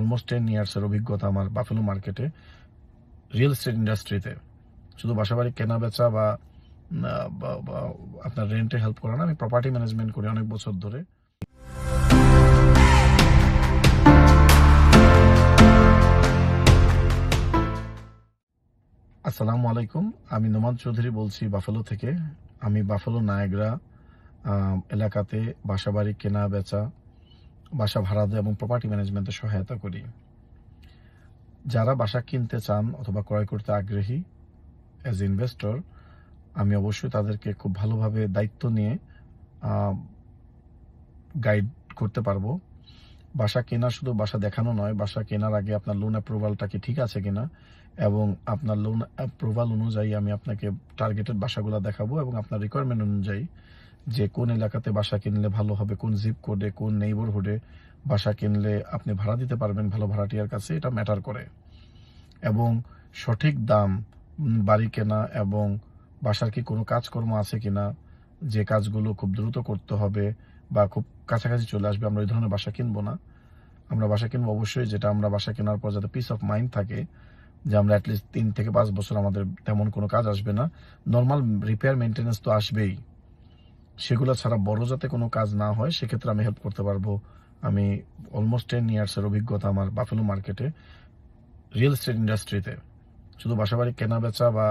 Almost 10 ইয়ার্সের অভিজ্ঞতা আমার buffalo মার্কেটে রিয়েল এস্টেট ইন্ডাস্ট্রিতে। শুধু বাসাবাড়ি কেনা বেচা বা আপনার রেন্টে হেল্প করা না, আমি প্রপার্টি ম্যানেজমেন্ট করি অনেক বছর ধরে। আসসালামু আলাইকুম, আমি নোমান চৌধুরী বলছি বাফেলো থেকে। আমি বাফেলো নায়াগ্রা এলাকাতে বাসাবাড়ি কেনা বেচা, বাসা ভাড়া দেওয়া এবং প্রপার্টি ম্যানেজমেন্টে সহায়তা করি। যারা বাসা কিনতে চান অথবা ক্রয় করতে আগ্রহী অ্যাজ ইনভেস্টর, আমি অবশ্যই তাদেরকে খুব ভালোভাবে দায়িত্ব নিয়ে গাইড করতে পারবো। বাসা কেনা শুধু বাসা দেখানো নয়, বাসা কেনার আগে আপনার লোন অ্যাপ্রুভালটা কি ঠিক আছে কিনা, এবং আপনার লোন অ্যাপ্রুভাল অনুযায়ী আমি আপনাকে টার্গেটেড বাসাগুলো দেখাবো এবং আপনার রিকোয়ারমেন্ট অনুযায়ী যে কোন এলাকাতে বাসা কিনলে ভালো হবে, কোন জিপ কোডে, কোন নেইবারহুডে বাসা কিনলে আপনি ভাড়া দিতে পারবেন ভালো ভাড়াটিয়ার কাছে, এটা ম্যাটার করে। এবং সঠিক দাম, বাড়ি কেনা এবং বাসার কি কোনো কাজকর্ম আছে কিনা, যে কাজগুলো খুব দ্রুত করতে হবে বা খুব কাছাকাছি চলে আসবে, আমরা ওই ধরনের বাসা কিনবো না। আমরা বাসা কিনবো অবশ্যই যেটা আমরা বাসা কেনার পর যাতে পিস অফ মাইন্ড থাকে যে আমরা অ্যাটলিস্ট 3 থেকে 5 বছর আমাদের তেমন কোনো কাজ আসবে না। নর্মাল রিপেয়ার মেনটেন্যান্স তো আসবেই, সেগুলো ছাড়া বড় যাতে কোনো কাজ না হয় সেক্ষেত্রে আমি হেল্প করতে পারবো। আমি অলমোস্ট 10 ইয়ার্সের অভিজ্ঞতা আমার বাফেলো মার্কেটে রিয়েল এস্টেট ইন্ডাস্ট্রিতে। শুধু বাসাবাড়ি কেনা বেচা বা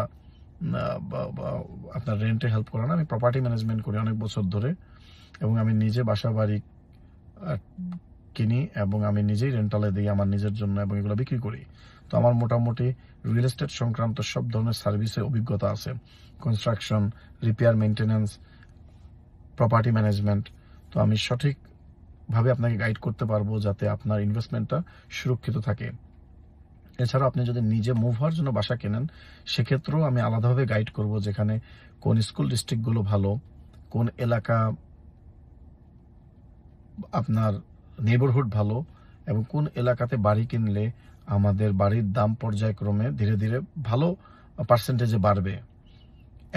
আপনার রেন্টে হেল্প করা না, আমি প্রপার্টি ম্যানেজমেন্ট করি অনেক বছর ধরে এবং আমি নিজে বাসাবাড়ি কিনি এবং আমি নিজেই রেন্টালে দিই আমার নিজের জন্য এবং এগুলো বিক্রি করি। তো আমার মোটামুটি রিয়েল এস্টেট সংক্রান্ত সব ধরনের সার্ভিসে অভিজ্ঞতা আছে, construction, repair, maintenance, property management. তো আমি সঠিকভাবে আপনাকে গাইড করতে পারবো যাতে আপনার ইনভেস্টমেন্টটা সুরক্ষিত থাকে। এছাড়াও আপনি যদি নিজে মুভ হওয়ার জন্য বাসা কেনেন সেক্ষেত্রেও আমি আলাদাভাবে গাইড করব, যেখানে কোন স্কুল ডিস্ট্রিক্টগুলো ভালো, কোন এলাকা আপনার নেইবারহুড ভালো, এবং কোন এলাকাতে বাড়ি কিনলে আমাদের বাড়ির দাম পর্যায়ক্রমে ধীরে ধীরে ভালো পার্সেন্টেজে বাড়বে।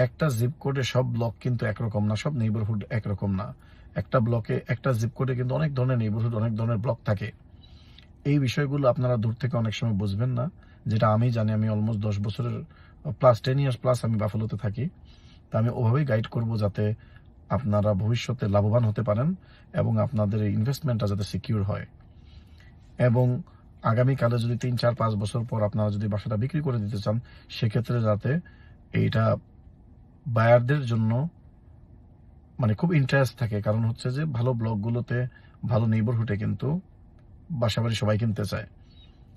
একটা জিপ কোডে সব ব্লক কিন্তু একরকম না, সব নেইবারহুড একরকম না। একটা ব্লকে, একটা জিপ কোডে কিন্তু অনেক ধরনের নেইবারহুড, অনেক ধরনের ব্লক থাকে। এই বিষয়গুলো আপনারা দূর থেকে অনেক সময় বুঝবেন না, যেটা আমি জানি। আমি অলমোস্ট 10 বছরের প্লাস, 10 ইয়ার্স প্লাস আমি বাফেলোতে থাকি। তা আমি ওভাবেই গাইড করব যাতে আপনারা ভবিষ্যতে লাভবান হতে পারেন এবং আপনাদের এই ইনভেস্টমেন্টটা যাতে সিকিউর হয়। এবং আগামীকালে যদি 3, 4, 5 বছর পর আপনারা যদি বাসাটা বিক্রি করে দিতে চান সেক্ষেত্রে যাতে এইটা বায়ারদের জন্য মানে খুব ইন্টারেস্ট থাকে। কারণ হচ্ছে যে ভালো ব্লকগুলোতে, ভালো নেইবারহুডে কিন্তু বাসাবাড়ি সবাই কিনতে চায়।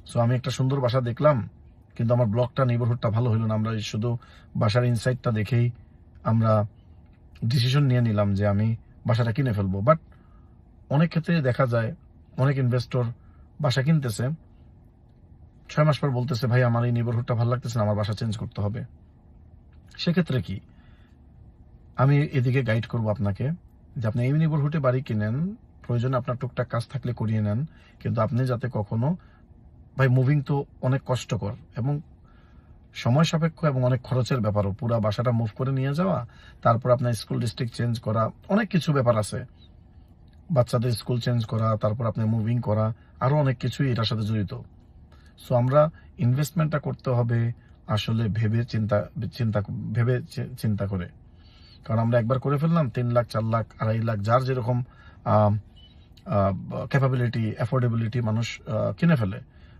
সো আমি একটা সুন্দর বাসা দেখলাম কিন্তু আমার ব্লকটা, নেইবারহুডটা ভালো হলো না, আমরা শুধু বাসার ইনসাইডটা দেখেই আমরা ডিসিশন নিয়ে নিলাম যে আমি বাসাটা কিনে ফেলবো। বাট অনেক ক্ষেত্রে দেখা যায় অনেক ইনভেস্টর বাসা কিনতেছে, 6 মাস পর বলতেছে ভাই আমার এই নেইবারহুডটা ভালো লাগতেছে না, আমার বাসা চেঞ্জ করতে হবে। সেক্ষেত্রে কি আমি এদিকে গাইড করব আপনাকে যে আপনি এই নেইবারহুডে বাড়ি কিনেন, প্রয়োজনে আপনার টুকটাক কাজ থাকলে করিয়ে নেন, কিন্তু আপনি যাতে কখনো, ভাই মুভিং তো অনেক কষ্টকর এবং সময় সাপেক্ষ এবং অনেক খরচের ব্যাপারও। পুরো বাসাটা মুভ করে নিয়ে যাওয়া, তারপর আপনার স্কুল ডিস্ট্রিক্ট চেঞ্জ করা, অনেক কিছু ব্যাপার আছে, বাচ্চাদের স্কুল চেঞ্জ করা, তারপর আপনি মুভিং করা, আরো অনেক কিছুই এটার সাথে জড়িত। সো আমরা ইনভেস্টমেন্টটা করতে হবে আসলে ভেবে চিন্তা করে। কারণ আমরা একবার করে ফেললাম 3 লাখ, 4 লাখ, 2.5 লাখ, যার যেরকম ক্যাপাবিলিটি, অ্যাফোর্ডেবিলিটি মানুষ কিনে ফেলে।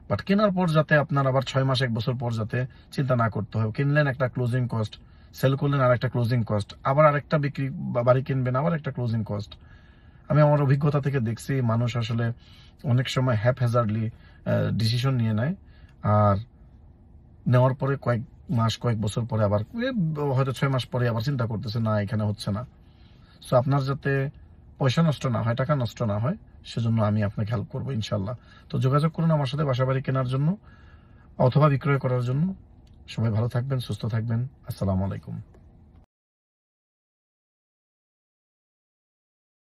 বাট কেনার পর যাতে আপনার আবার 6 মাস, 1 বছর পর যাতে চিন্তা না করতে হয়। কিনলেন একটা ক্লোজিং কস্ট, সেল করলেন আর একটা ক্লোজিং কস্ট, আবার আরেকটা বিক্রি বাড়ি কিনবেন, আবার একটা ক্লোজিং কস্ট। আমি আমার অভিজ্ঞতা থেকে দেখছি মানুষ আসলে অনেক সময় হ্যাপহ্যাজার্ডলি ডিসিশন নিয়ে নেয়, আর নেওয়ার পরে কয়েক মাস, কয়েক বছর পরে আবার হয়তো 6 মাস পরে আবার চিন্তা করতেছে না এখানে হচ্ছে না। সো আপনার যাতে পয়সা নষ্ট না হয়, টাকা নষ্ট না হয়, সেজন্য আমি আপনাকে হেল্প করবো ইনশাল্লাহ। তো যোগাযোগ করুন আমার সাথে বাসাবাড়ি কেনার জন্য অথবা বিক্রয় করার জন্য। সবাই ভালো থাকবেন, সুস্থ থাকবেন। আসসালামু আলাইকুম।